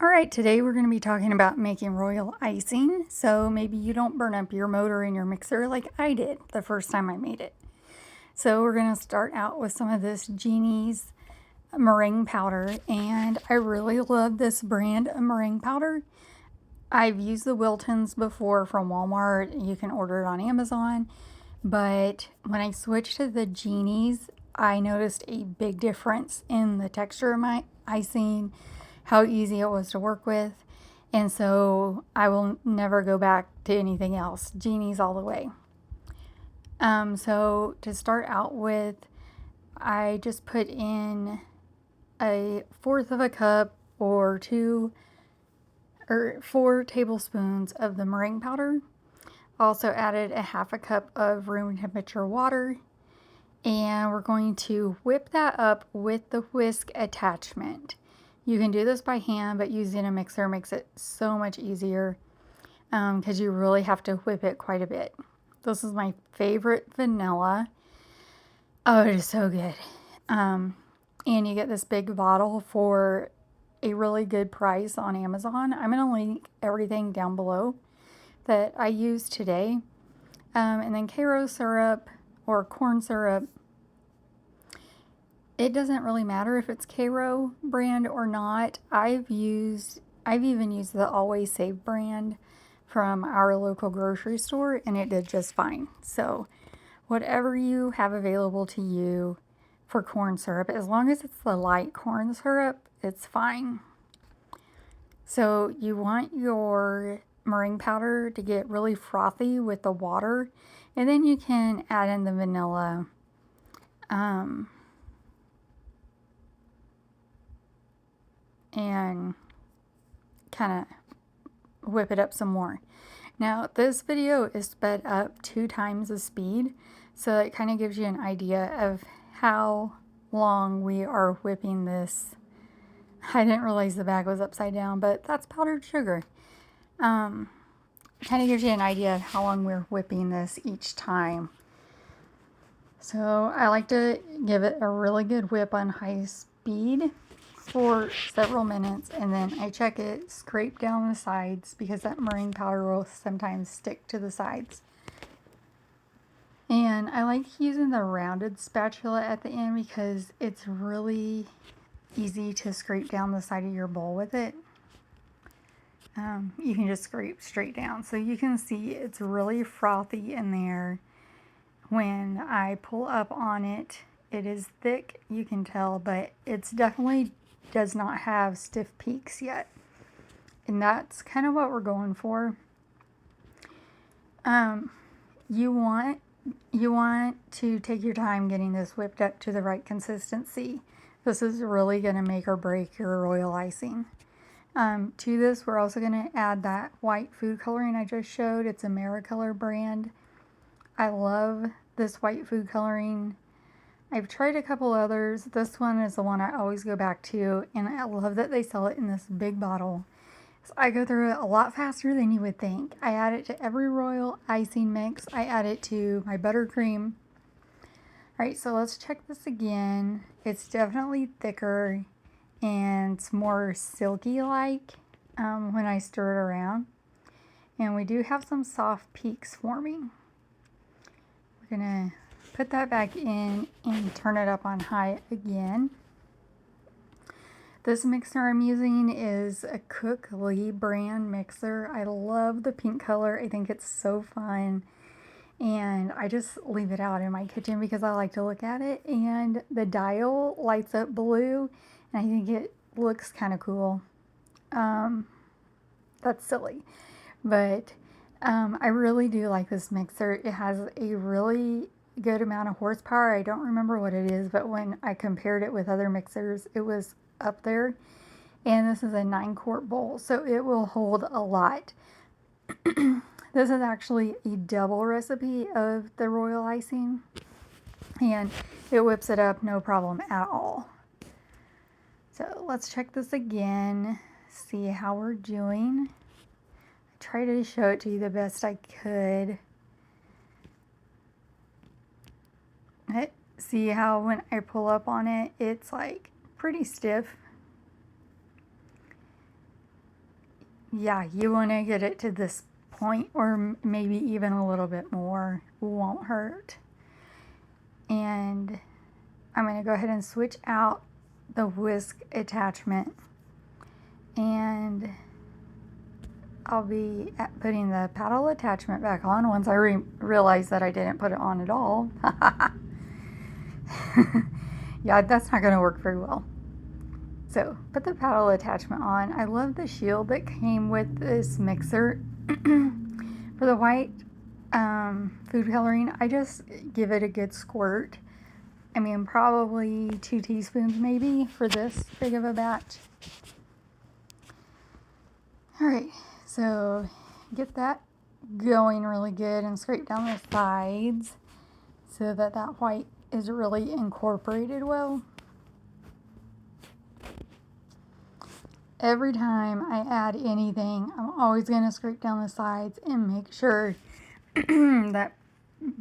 Alright, today we're going to be talking about making royal icing, so maybe you don't burn up your motor in your mixer like I did the first time I made it. So we're going to start out with some of this Genie's meringue powder, and I really love this brand of meringue powder. I've used the Wiltons before from Walmart. You can order it on Amazon, but when I switched to the Genie's, I noticed a big difference in the texture of my icing, how easy it was to work with, and so I will never go back to anything else. Genie's all the way. So to start out with, I just put in a fourth of a cup or 4 tablespoons of the meringue powder. Also added a half a cup of room temperature water, and we're going to whip that up with the whisk attachment. You can do this by hand, but using a mixer makes it so much easier because you really have to whip it quite a bit. This is my favorite vanilla. Oh, it is so good. And you get this big bottle for a really good price on Amazon. I'm going to link everything down below that I used today. And then Karo syrup or corn syrup. It doesn't really matter if it's Karo brand or not. I've even used the Always Save brand from our local grocery store, and it did just fine. So whatever you have available to you for corn syrup, as long as it's the light corn syrup, it's fine. So you want your meringue powder to get really frothy with the water, and then you can add in the vanilla. And kind of whip it up some more. Now this video is sped up 2 times the speed, so it kind of gives you an idea of how long we are whipping this. I didn't realize the bag was upside down, but that's powdered sugar. Kind of gives you an idea of how long we're whipping this each time. So I like to give it a really good whip on high speed for several minutes, and then I check it, scrape down the sides because that meringue powder will sometimes stick to the sides. And I like using the rounded spatula at the end because it's really easy to scrape down the side of your bowl with it. You can just scrape straight down. So you can see it's really frothy in there. When I pull up on it, it is thick, you can tell, but it's definitely does not have stiff peaks yet. And that's kind of what we're going for. You want to take your time getting this whipped up to the right consistency. This is really going to make or break your royal icing. To this, we're also going to add that white food coloring I just showed. It's a Maricolor brand. I love this white food coloring. I've tried a couple others. This one is the one I always go back to, and I love that they sell it in this big bottle. So I go through it a lot faster than you would think. I add it to every royal icing mix. I add it to my buttercream. Alright, so let's check this again. It's definitely thicker and it's more silky like when I stir it around. And we do have some soft peaks forming. We're going to put that back in and turn it up on high again. This mixer I'm using is a Cook Lee brand mixer. I love the pink color. I think it's so fun. And I just leave it out in my kitchen because I like to look at it. And the dial lights up blue, and I think it looks kind of cool. That's silly. But I really do like this mixer. It has a really good amount of horsepower. I don't remember what it is, but when I compared it with other mixers, it was up there. And this is a 9-quart bowl, so it will hold a lot. This is actually a double recipe of the royal icing, and it whips it up no problem at all. So let's check this again, see how we're doing. I tried to show it to you the best I could. See how when I pull up on it, it's like pretty stiff. yeah, you want to get it to this point, or maybe even a little bit more. Won't hurt. And I'm going to go ahead and switch out the whisk attachment, and I'll be putting the paddle attachment back on once I realize that I didn't put it on at all. Yeah, that's not going to work very well. So, put the paddle attachment on. I love the shield that came with this mixer. For the white food coloring, I just give it a good squirt. I mean, probably 2 teaspoons maybe for this big of a batch. Alright, so get that going really good and scrape down the sides so that that white is really incorporated well. Every time I add anything, I'm always going to scrape down the sides and make sure that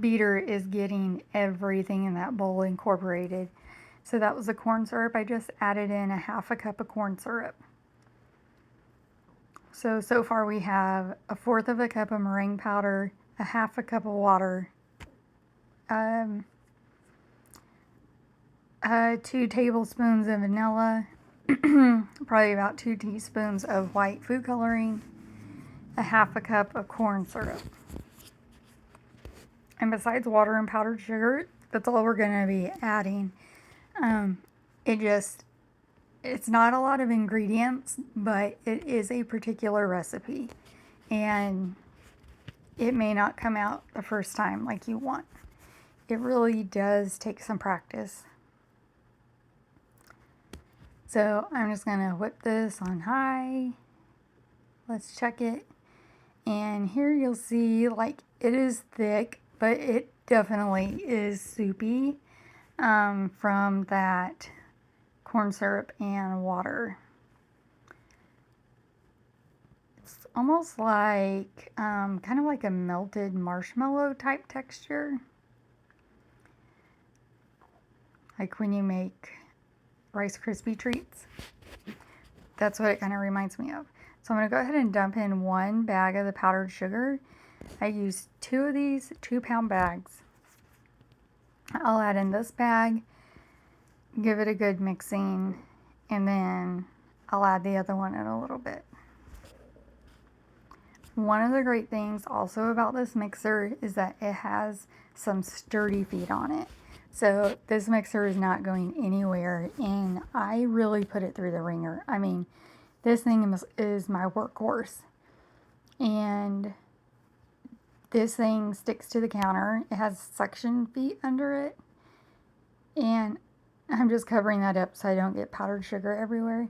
beater is getting everything in that bowl incorporated. So that was the corn syrup. I just added in a 1/2 cup of corn syrup. So far we have 1/4 cup of meringue powder, a 1/2 cup of water, 2 tablespoons of vanilla, probably about 2 teaspoons of white food coloring, a 1/2 cup of corn syrup. And besides water and powdered sugar, that's all we're going to be adding. It's not a lot of ingredients, but it is a particular recipe. And it may not come out the first time like you want. It really does take some practice. So I'm just going to whip this on high. Let's check it. And here you'll see, like, it is thick, but it definitely is soupy from that corn syrup and water. It's almost like, kind of like a melted marshmallow type texture. Like when you make Rice Krispie treats. That's what it kind of reminds me of. So I'm going to go ahead and dump in 1 bag of the powdered sugar. I used 2 of these 2-pound bags. I'll add in this bag, give it a good mixing, and then I'll add the other one in a little bit. One of the great things also about this mixer is that it has some sturdy feet on it. So this mixer is not going anywhere, and I really put it through the ringer. I mean, this thing is my workhorse. And this thing sticks to the counter. It has suction feet under it. And I'm just covering that up so I don't get powdered sugar everywhere.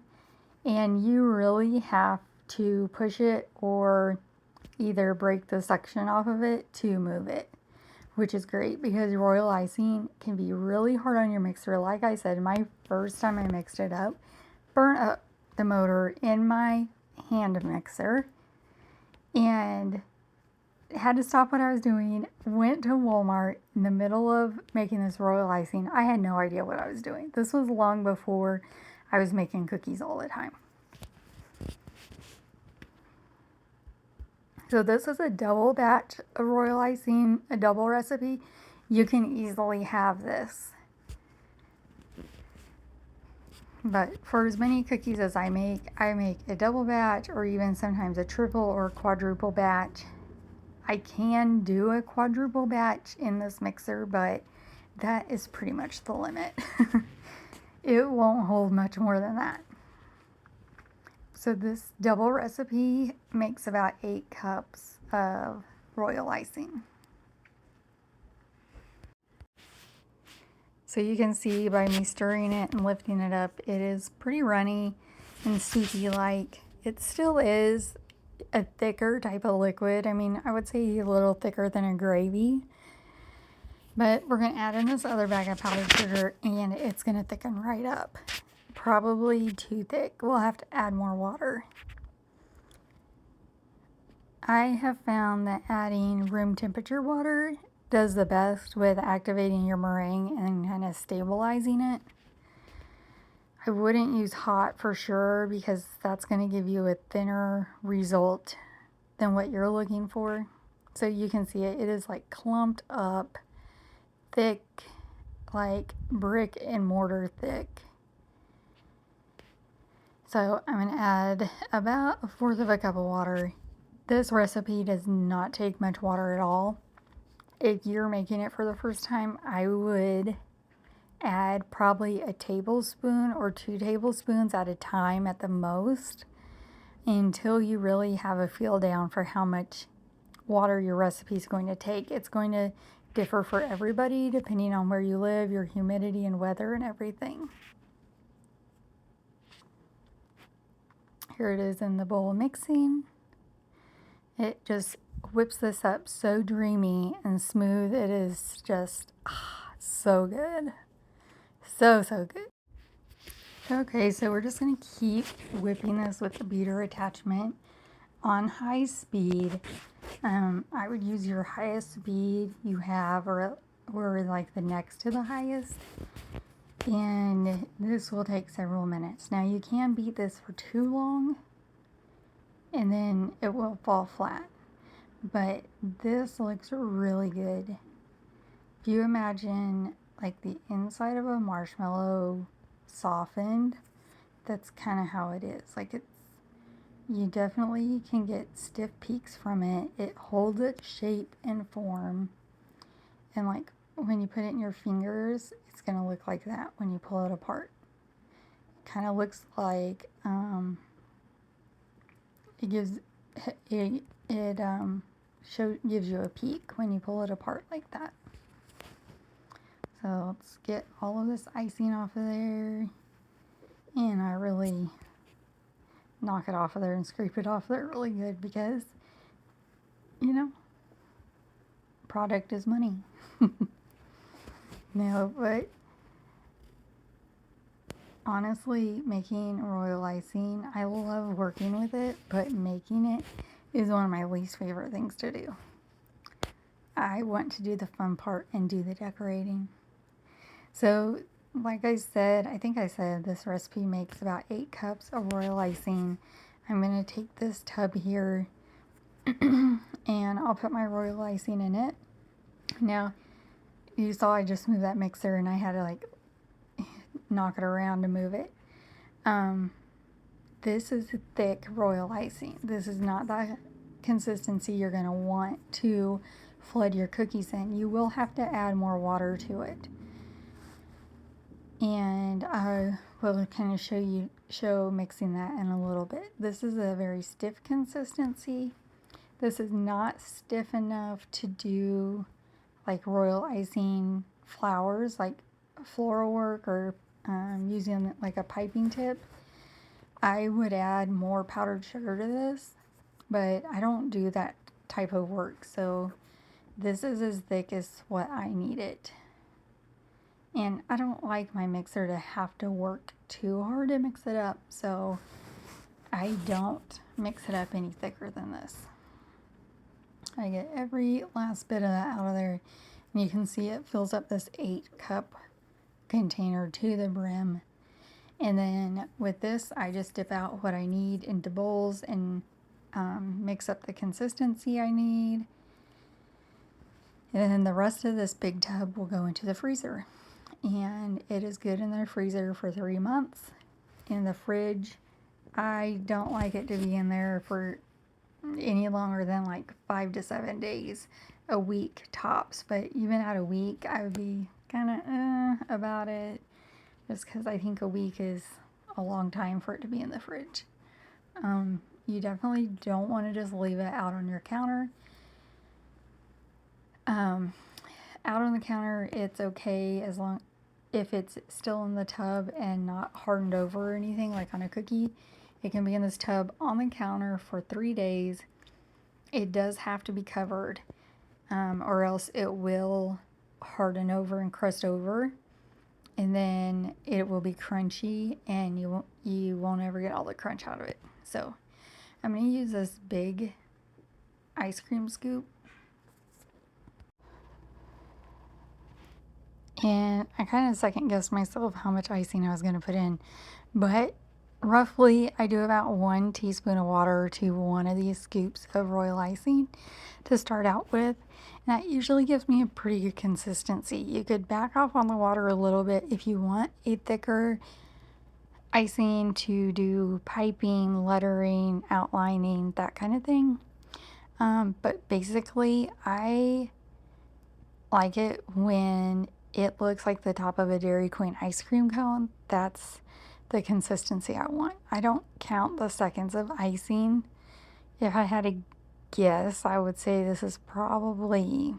And you really have to push it or either break the suction off of it to move it, which is great because royal icing can be really hard on your mixer. Like I said, my first time I mixed it up, burnt up the motor in my hand mixer and had to stop what I was doing, went to Walmart in the middle of making this royal icing. I had no idea what I was doing. This was long before I was making cookies all the time. So this is a double batch of royal icing, a double recipe. You can easily have this. But for as many cookies as I make a double batch or even sometimes a triple or quadruple batch. I can do a quadruple batch in this mixer, but that is pretty much the limit. It won't hold much more than that. So this double recipe makes about 8 cups of royal icing. So you can see by me stirring it and lifting it up, it is pretty runny and soupy-like. It still is a thicker type of liquid. I mean, I would say a little thicker than a gravy. But we're going to add in this other bag of powdered sugar and it's going to thicken right up. Probably too thick. We'll have to add more water. I have found that adding room temperature water does the best with activating your meringue and kind of stabilizing it. I wouldn't use hot for sure because that's going to give you a thinner result than what you're looking for. So you can see it is like clumped up, thick, like brick and mortar thick. So I'm going to add about 1/4 of a cup of water. This recipe does not take much water at all. If you're making it for the first time, I would add probably a tablespoon or 2 tablespoons at a time at the most until you really have a feel down for how much water your recipe is going to take. It's going to differ for everybody depending on where you live, your humidity and weather and everything. Here it is in the bowl mixing. It just whips this up so dreamy and smooth. It is just so good. So good. Okay, so we're just going to keep whipping this with the beater attachment on high speed. I would use your highest speed you have or like the next to the highest. And this will take several minutes. Now you can beat this for too long and then it will fall flat. But this looks really good. If you imagine like the inside of a marshmallow softened, that's kind of how it is. Like you definitely can get stiff peaks from it. It holds its shape and form. And like when you put it in your fingers, it's going to look like that when you pull it apart. It kind of looks like gives you a peak when you pull it apart like that. So let's get all of this icing off of there. And I really knock it off of there and scrape it off there really good because, you know, product is money. No, but honestly, making royal icing, I love working with it, but making it is one of my least favorite things to do. I want to do the fun part and do the decorating. So, like I said, I think I said this recipe makes about 8 cups of royal icing. I'm going to take this tub here and I'll put my royal icing in it. Now, you saw I just moved that mixer and I had to like knock it around to move it. This is thick royal icing. This is not the consistency you're going to want to flood your cookies in. You will have to add more water to it. And I will kind of show mixing that in a little bit. This is a very stiff consistency. This is not stiff enough to do like royal icing flowers, like floral work or using like a piping tip. I would add more powdered sugar to this, but I don't do that type of work. So this is as thick as what I need it. And I don't like my mixer to have to work too hard to mix it up, so I don't mix it up any thicker than this. I get every last bit of that out of there, and you can see it fills up this 8-cup container to the brim. And then with this, I just dip out what I need into bowls and mix up the consistency I need. And then the rest of this big tub will go into the freezer. And it is good in the freezer for 3 months. In the fridge, I don't like it to be in there for any longer than like 5 to 7 days, a week tops. But even at a week, I would be kind of about it, just because I think a week is a long time for it to be in the fridge. You definitely don't want to just leave it out on your counter. Out on the counter, it's okay as long if it's still in the tub and not hardened over or anything like on a cookie. It can be in this tub on the counter for 3 days. It does have to be covered, or else it will harden over and crust over, and then it will be crunchy and you won't ever get all the crunch out of it. So I'm going to use this big ice cream scoop. And I kind of second guessed myself how much icing I was going to put in. But roughly I do about 1 teaspoon of water to one of these scoops of royal icing to start out with. And that usually gives me a pretty good consistency. You could back off on the water a little bit if you want a thicker icing to do piping, lettering, outlining, that kind of thing. But basically, I like it when it looks like the top of a Dairy Queen ice cream cone. That's the consistency I want. I don't count the seconds of icing. If I had to guess, I would say this is probably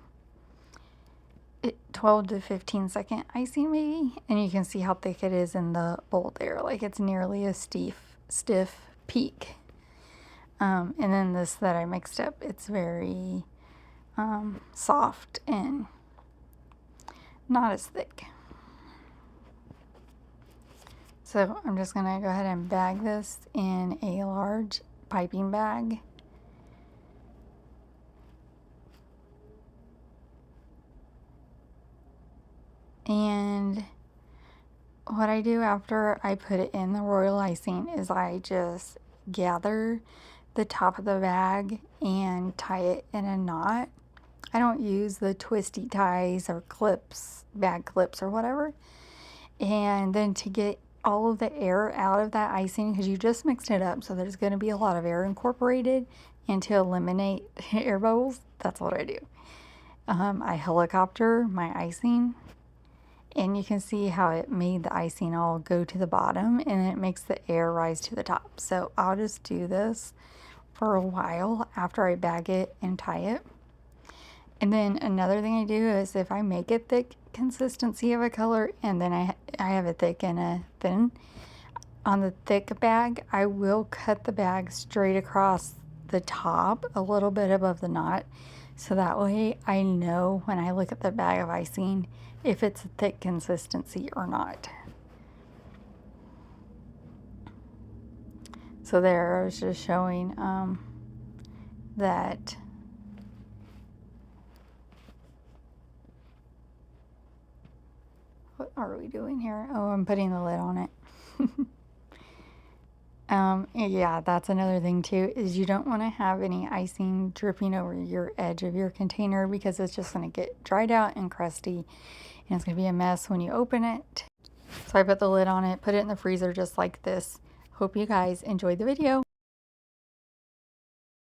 12 to 15 second icing maybe. And you can see how thick it is in the bowl there. Like it's nearly a stiff peak. And then this that I mixed up, it's very soft and not as thick. So I'm just gonna go ahead and bag this in a large piping bag. And what I do after I put it in the royal icing is I just gather the top of the bag and tie it in a knot. I don't use the twisty ties or clips, bag clips or whatever. And then to get all of the air out of that icing, because you just mixed it up, so there's going to be a lot of air incorporated, and to eliminate air bubbles, that's what I do. I helicopter my icing, and you can see how it made the icing all go to the bottom, and it makes the air rise to the top. So I'll just do this for a while after I bag it and tie it. And then another thing I do is if I make it thick consistency of a color and then I have a thick and a thin, on the thick bag, I will cut the bag straight across the top a little bit above the knot. So that way I know when I look at the bag of icing if it's a thick consistency or not. So there I was just showing that what are we doing here? Oh, I'm putting the lid on it. Yeah, that's another thing too, is you don't want to have any icing dripping over your edge of your container because it's just going to get dried out and crusty and it's going to be a mess when you open it. So I put the lid on it, put it in the freezer just like this. Hope you guys enjoyed the video.